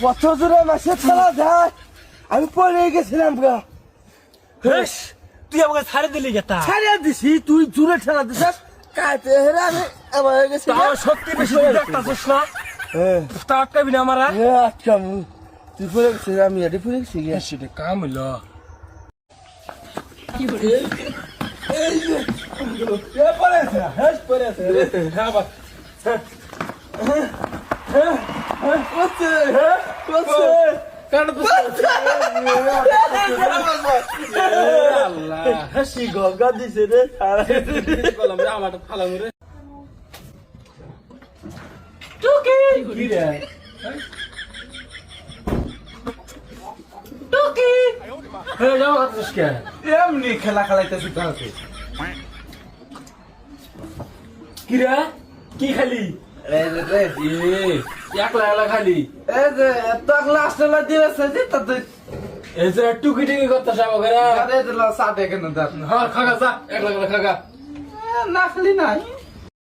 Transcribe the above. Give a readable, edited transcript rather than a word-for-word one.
কত জোরে মাসে খেলা যায় আমি পড়ে গেছিলাম গা হেস তুই আমাকে ছাড়ে দিলি গেতা ছাড়িয়ে দিছি তুই জোরে ঠেলা দিছিস কাইতে হেরে আমি এবার হয়ে গেছি তাও সত্যি বেশি দেখতাছিস না তা আটকাবি না আমারা আচ্ছা তুই পড়ে গেছিস আমি এটি পড়ে গেছি গিয়া সেটা কাম হইলো গঙ্গা দিছে রে এমনি খেলা খেলাইতেছি তাহলে কিরা কি খালি এই যে রে একলা একলা খালি এই যে তোর লাস্টে দিয়েছে যে তাতে এই যে টুকি টুকি করতেছ আমাকে আরে দিলা সাথে কেন দাঁত হ্যাঁ খাগা যা একলা একলা খাগা না খালি নাই